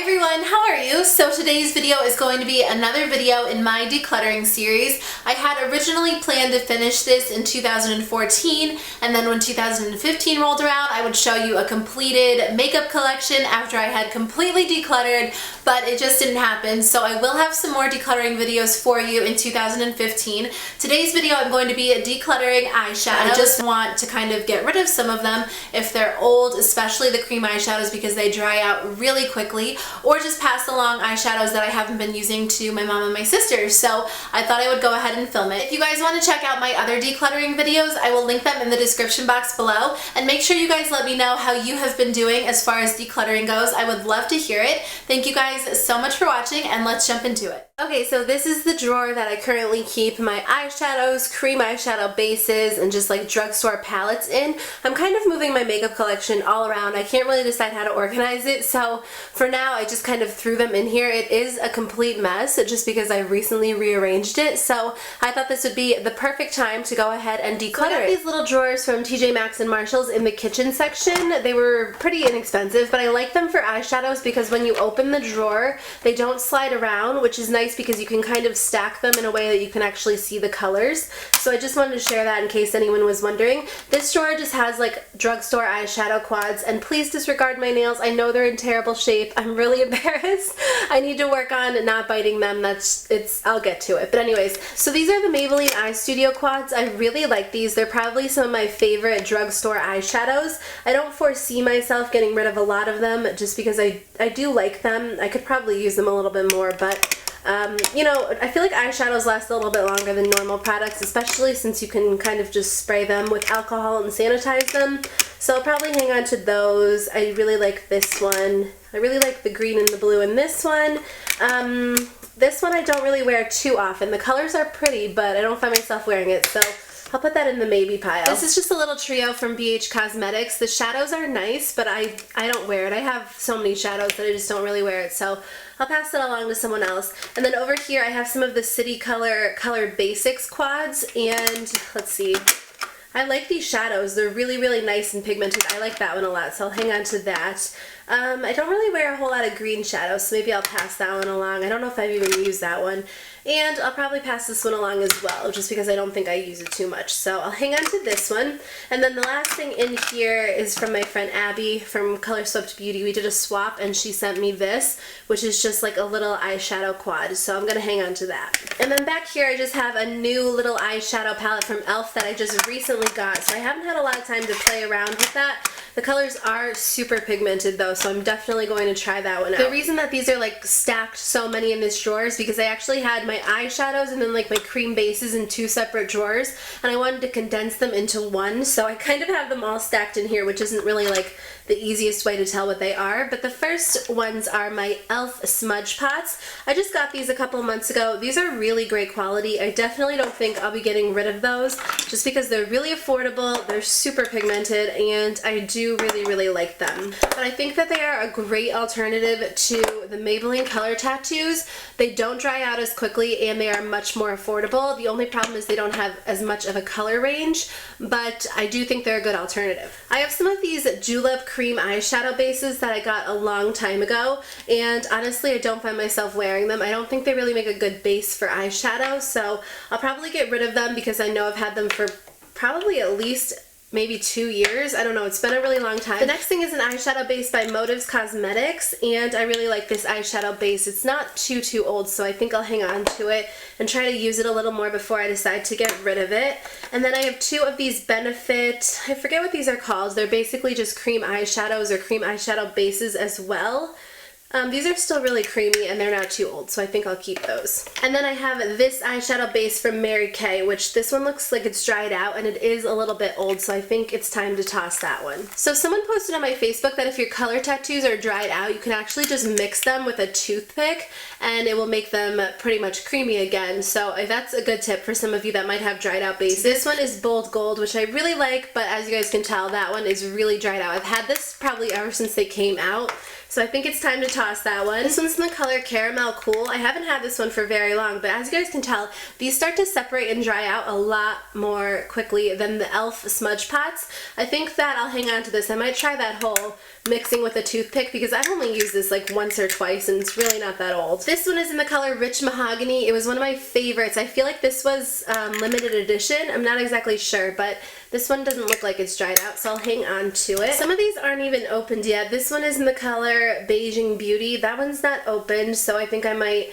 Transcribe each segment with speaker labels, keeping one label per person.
Speaker 1: everyone, how are you? So today's video is going to be another video in my decluttering series. I had originally planned to finish this in 2014, and then when 2015 rolled around, I would show you a completed makeup collection after I had completely decluttered, but it just didn't happen. So I will have some more decluttering videos for you in 2015. Today's video I'm going to be decluttering eyeshadows. I just want to kind of get rid of some of them if they're old, especially the cream eyeshadows because they dry out really quickly, or just pass along eyeshadows that I haven't been using to my mom and my sister. So I thought I would go ahead and film it. If you guys want to check out my other decluttering videos, I will link them in the description box below, and make sure you guys let me know how you have been doing as far as decluttering goes. I would love to hear it. Thank you guys so much for watching, and let's jump into it. Okay, so this is the drawer that I currently keep my eyeshadows, cream eyeshadow bases, and just like drugstore palettes in. I'm kind of moving my makeup collection all around. I can't really decide how to organize it, so for now I just kind of threw them in here. It is a complete mess just because I recently rearranged it, so I thought this would be the perfect time to go ahead and declutter it. I got these little drawers from TJ Maxx and Marshalls in the kitchen section. They were pretty inexpensive, but I like them for eyeshadows because when you open the drawer, they don't slide around, which is nice because you can kind of stack them in a way that you can actually see the colors. So I just wanted to share that in case anyone was wondering. This drawer just has like drugstore eyeshadow quads, and please disregard my nails. I know they're in terrible shape. I'm really embarrassed. I need to work on not biting them. I'll get to it. But anyways, so these are the Maybelline Eye Studio quads. I really like these. They're probably some of my favorite drugstore eyeshadows. I don't foresee myself getting rid of a lot of them just because I do like them. I could probably use them a little bit more, but you know, I feel like eyeshadows last a little bit longer than normal products, especially since you can kind of just spray them with alcohol and sanitize them. So I'll probably hang on to those. I really like this one. I really like the green and the blue in this one. This one I don't really wear too often. The colors are pretty, but I don't find myself wearing it, so I'll put that in the maybe pile. This is just a little trio from BH Cosmetics. The shadows are nice, but I don't wear it. I have so many shadows that I just don't really wear it, so I'll pass it along to someone else. And then over here I have some of the City Color Basics quads, and let's see. I like these shadows. They're really, really nice and pigmented. I like that one a lot, so I'll hang on to that. I don't really wear a whole lot of green shadows, so maybe I'll pass that one along. I don't know if I've even used that one. And I'll probably pass this one along as well, just because I don't think I use it too much. So I'll hang on to this one. And then the last thing in here is from my friend Abby from Color Swept Beauty. We did a swap and she sent me this, which is just like a little eyeshadow quad. So I'm going to hang on to that. And then back here I just have a new little eyeshadow palette from e.l.f. that I just recently got. So I haven't had a lot of time to play around with that. The colors are super pigmented though, so I'm definitely going to try that one out. The reason that these are like stacked so many in this drawer is because I actually had my eyeshadows and then like my cream bases in two separate drawers, and I wanted to condense them into one, so I kind of have them all stacked in here, which isn't really like the easiest way to tell what they are. But the first ones are my e.l.f. smudge pots. I just got these a couple months ago. These are really great quality. I definitely don't think I'll be getting rid of those just because they're really affordable, they're super pigmented, and I do really, really like them. But I think that they are a great alternative to the Maybelline Color Tattoos. They don't dry out as quickly and they are much more affordable. The only problem is they don't have as much of a color range, but I do think they're a good alternative. I have some of these Julep cream eyeshadow bases that I got a long time ago, and honestly I don't find myself wearing them. I don't think they really make a good base for eyeshadow, so I'll probably get rid of them because I know I've had them for probably at least maybe 2 years. I don't know, it's been a really long time. The next thing is an eyeshadow base by Motives Cosmetics, and I really like this eyeshadow base. It's not too old, so I think I'll hang on to it and try to use it a little more before I decide to get rid of it. And then I have two of these Benefit, I forget what these are called. They're basically just cream eyeshadows or cream eyeshadow bases as well. These are still really creamy and they're not too old, so I think I'll keep those. And then I have this eyeshadow base from Mary Kay, which this one looks like it's dried out and it is a little bit old, so I think it's time to toss that one. So someone posted on my Facebook that if your color tattoos are dried out, you can actually just mix them with a toothpick and it will make them pretty much creamy again. So that's a good tip for some of you that might have dried out bases. This one is Bold Gold, which I really like, but as you guys can tell, that one is really dried out. I've had this probably ever since they came out.
Speaker 2: so I think it's time to toss that one. This one's in the color Caramel Cool. I haven't had this one for very long, but as you guys can tell, these start to separate and dry out a lot more quickly than the e.l.f. smudge pots. I think that I'll hang on to this. I might try that whole mixing with a toothpick because I've only used this like once or twice and it's really not that old. This one is in the color Rich Mahogany. It was one of my favorites. I feel like this was limited edition. I'm not exactly sure, but this one doesn't look like it's dried out, so I'll hang on to it. Some of these aren't even opened yet. This one is in the color Beijing Beauty. That one's not opened, so I think I might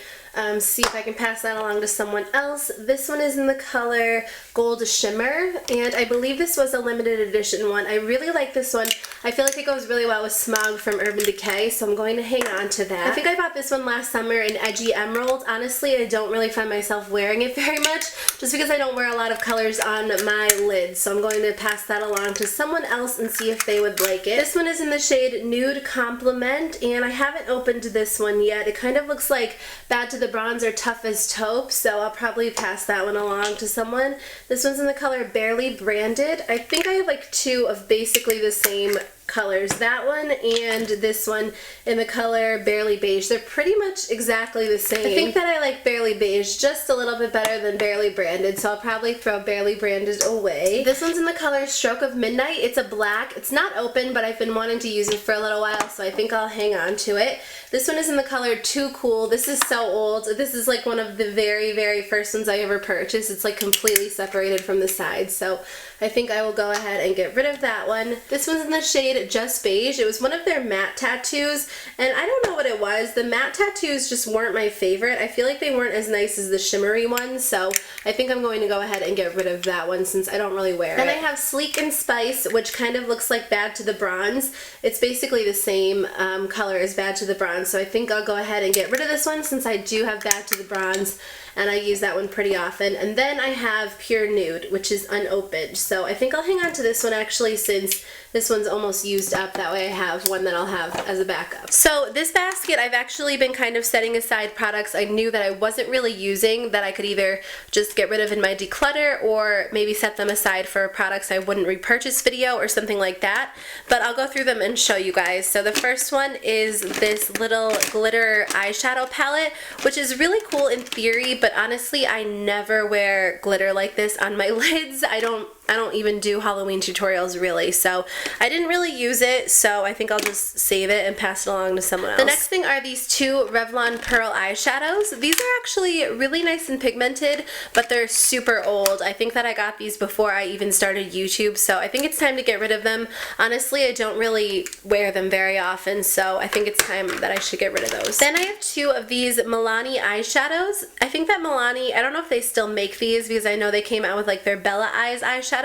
Speaker 2: see if I can pass that along to someone else. This one is in the color Gold Shimmer, and I believe this was a limited edition one. I really like this one. I feel like it goes really well with Smog from Urban Decay, so I'm going to hang on to that. I think I bought this one last summer in Edgy Emerald. Honestly, I don't really find myself wearing it very much, just because I don't wear a lot of colors on my lids, so I'm going to pass that along to someone else and see if they would like it. This one is in the shade Nude Compliment, and I haven't opened this one yet. It kind of looks like Bad to the Bronze or Tough as Taupe, so I'll probably pass that one along to someone. This one's in the color Barely Branded. I think I have like two of basically the same colors, that one and this one in the color Barely Beige. They're pretty much exactly the same. I think that I like Barely Beige just a little bit better than Barely Branded, so I'll probably throw Barely Branded away. This one's in the color Stroke of Midnight. It's a black. It's not open, but I've been wanting to use it for a little while, so I think I'll hang on to it. This one is in the color Too Cool. This is so old. This is like one of the very, very first ones I ever purchased. It's like completely separated from the sides, so I think I will go ahead and get rid of that one. This one's in the shade Just Beige. It was one of their matte tattoos, and I don't know what it was. The matte tattoos just weren't my favorite. I feel like they weren't as nice as the shimmery ones, so I think I'm going to go ahead and get rid of that one since I don't really wear it. Then I have Sleek and Spice, which kind of looks like Bad to the Bronze. It's basically the same color as Bad to the Bronze, so I think I'll go ahead and get rid of this one since I do have Bad to the Bronze, and I use that one pretty often. And then I have Pure Nude, which is unopened, so I think I'll hang on to this one actually since this one's almost used up. That way I have one that I'll have as a backup. So this basket, I've actually been kind of setting aside products I knew that I wasn't really using that I could either just get rid of in my declutter or maybe set them aside for products I wouldn't repurchase video or something like that. But I'll go through them and show you guys. So the first one is this little glitter eyeshadow palette, which is really cool in theory, but honestly I never wear glitter like this on my lids. I don't even do Halloween tutorials really, so I didn't really use it, so I think I'll just save it and pass it along to someone else. The next thing are these two Revlon Pearl eyeshadows. These are actually really nice and pigmented, but they're super old. I think that I got these before I even started YouTube, so I think it's time to get rid of them. Honestly, I don't really wear them very often, so I think it's time that I should get rid of those. Then I have two of these Milani eyeshadows. I think that Milani, I don't know if they still make these because I know they came out with like their Bella Eyes eyeshadow,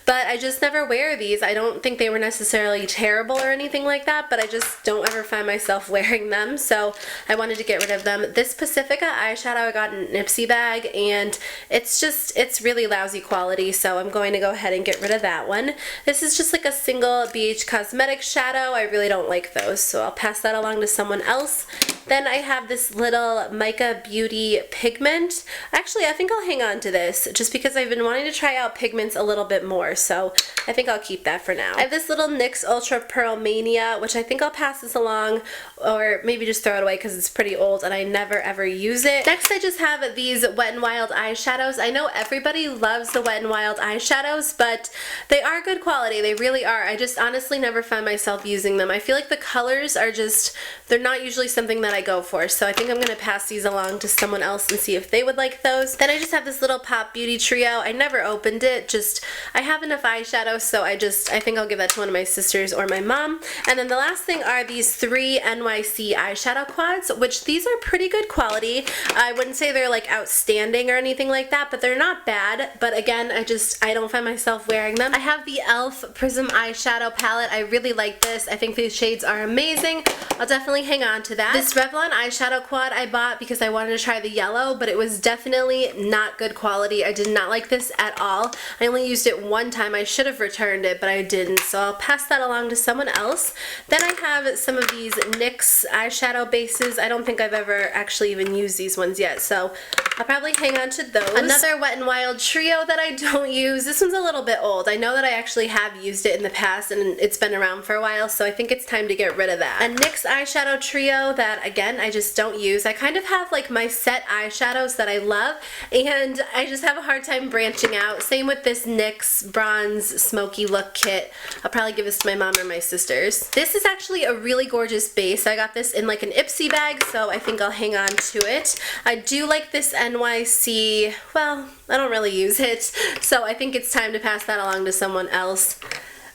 Speaker 2: but I just never wear these. I don't think they were necessarily terrible or anything like that, but I just don't ever find myself wearing them, so I wanted to get rid of them. This Pacifica eyeshadow I got in an Ipsy bag, and it's really lousy quality, so I'm going to go ahead and get rid of that one. This is just like a single BH Cosmetics shadow. I really don't like those, so I'll pass that along to someone else. Then I have this little Mica Beauty pigment. Actually, I think I'll hang on to this just because I've been wanting to try out pigments a little bit more, so I think I'll keep that for now. I have this little NYX Ultra Pearl Mania, which I think I'll pass this along or maybe just throw it away because it's pretty old and I never ever use it. Next, I just have these Wet n Wild eyeshadows. I know everybody loves the Wet n Wild eyeshadows, but they are good quality. They really are. I just honestly never find myself using them. I feel like the colors are just, they're not usually something that I go for, so I think I'm going to pass these along to someone else and see if they would like those. Then I just have this little Pop Beauty Trio. I never opened it, just I have enough eyeshadow, so I think I'll give that to one of my sisters or my mom. And then the last thing are these three NYC eyeshadow quads, which these are pretty good quality. I wouldn't say they're like outstanding or anything like that, but they're not bad. But again, I don't find myself wearing them. I have the e.l.f. Prism eyeshadow palette. I really like this. I think these shades are amazing. I'll definitely hang on to that. This Revlon eyeshadow quad I bought because I wanted to try the yellow, but it was definitely not good quality. I did not like this at all. I only used it one time. I should have returned it, but I didn't, so I'll pass that along to someone else. Then I have some of these NYX eyeshadow bases. I don't think I've ever actually even used these ones yet, so I'll probably hang on to those. Another Wet n Wild trio that I don't use. This one's a little bit old. I know that I actually have used it in the past and it's been around for a while, so I think it's time to get rid of that. A NYX eyeshadow trio that, again, I just don't use. I kind of have like my set eyeshadows that I love, and I just have a hard time branching out. Same with this NYX Bronze Smoky Look kit. I'll probably give this to my mom or my sisters. This is actually a really gorgeous base. I got this in like an Ipsy bag, so I think I'll hang on to it. I do like this NYC, well, I don't really use it, so I think it's time to pass that along to someone else.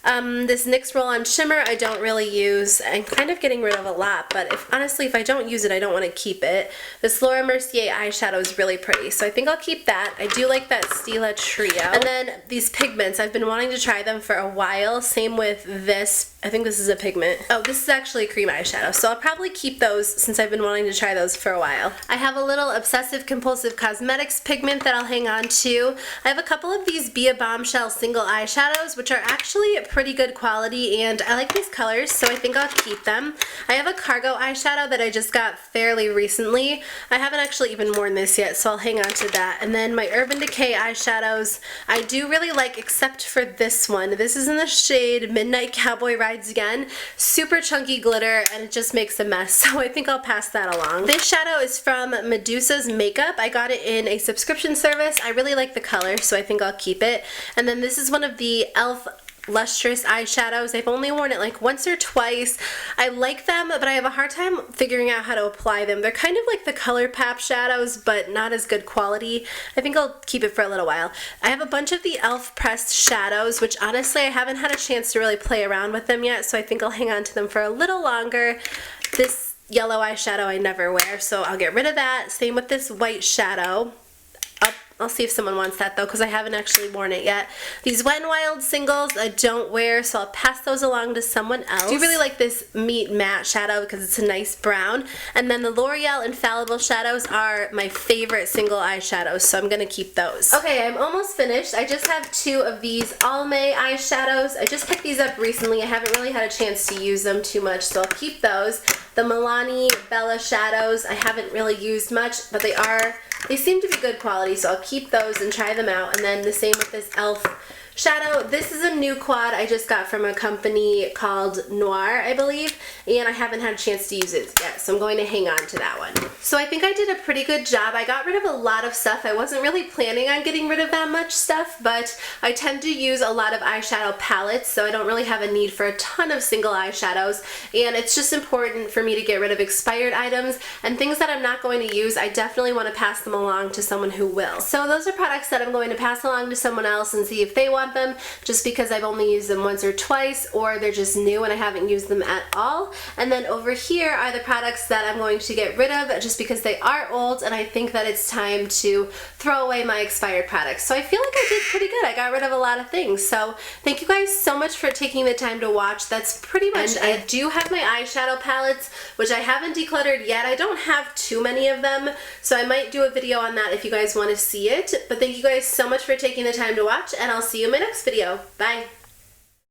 Speaker 2: This NYX Roll-On Shimmer I don't really use. I'm kind of getting rid of a lot, but honestly, if I don't use it, I don't want to keep it. This Laura Mercier eyeshadow is really pretty, so I think I'll keep that. I do like that Stila trio. And then these pigments, I've been wanting to try them for a while. Same with this. I think this is a pigment. Oh, this is actually a cream eyeshadow, so I'll probably keep those since I've been wanting to try those for a while. I have a little Obsessive Compulsive Cosmetics pigment that I'll hang on to. I have a couple of these Be a Bombshell single eyeshadows, which are actually pretty good quality, and I like these colors, so I think I'll keep them. I have a Cargo eyeshadow that I just got fairly recently. I haven't actually even worn this yet, so I'll hang on to that. And then my Urban Decay eyeshadows, I do really like, except for this one. This is in the shade Midnight Cowboy Rides Again. Super chunky glitter, and it just makes a mess, so I think I'll pass that along. This shadow is from Medusa's Makeup. I got it in a subscription service. I really like the color, so I think I'll keep it. And then this is one of the e.l.f. Lustrous eyeshadows. I've only worn it like once or twice. I like them, but I have a hard time figuring out how to apply them. They're kind of like the ColourPop shadows, but not as good quality. I think I'll keep it for a little while. I have a bunch of the e.l.f. pressed shadows, which honestly I haven't had a chance to really play around with them yet, so I think I'll hang on to them for a little longer. This yellow eyeshadow I never wear, so I'll get rid of that. Same with this white shadow. I'll see if someone wants that though, because I haven't actually worn it yet. These Wet n Wild singles I don't wear, so I'll pass those along to someone else. I do really like this Meat Matte shadow because it's a nice brown. And then the L'Oreal Infallible shadows are my favorite single eyeshadows, so I'm going to keep those. Okay, I'm almost finished. I just have two of these Almay eyeshadows. I just picked these up recently. I haven't really had a chance to use them too much, so I'll keep those. The Milani Bella shadows I haven't really used much, but they seem to be good quality, so I'll keep those and try them out. And then the same with this e.l.f. shadow. This is a new quad I just got from a company called Noir, I believe, and I haven't had a chance to use it yet, so I'm going to hang on to that one. So I think I did a pretty good job. I got rid of a lot of stuff. I wasn't really planning on getting rid of that much stuff, but I tend to use a lot of eyeshadow palettes, so I don't really have a need for a ton of single eyeshadows, and it's just important for me to get rid of expired items, and things that I'm not going to use, I definitely want to pass them along to someone who will. So those are products that I'm going to pass along to someone else and see if they want them, just because I've only used them once or twice, or they're just new and I haven't used them at all. And then over here are the products that I'm going to get rid of just because they are old and I think that it's time to throw away my expired products. So I feel like I did pretty good. I got rid of a lot of things. So thank you guys so much for taking the time to watch. That's pretty much it. I do have my eyeshadow palettes, which I haven't decluttered yet. I don't have too many of them, so I might do a video on that if you guys want to see it. But thank you guys so much for taking the time to watch, and I'll see you in my next video. Bye!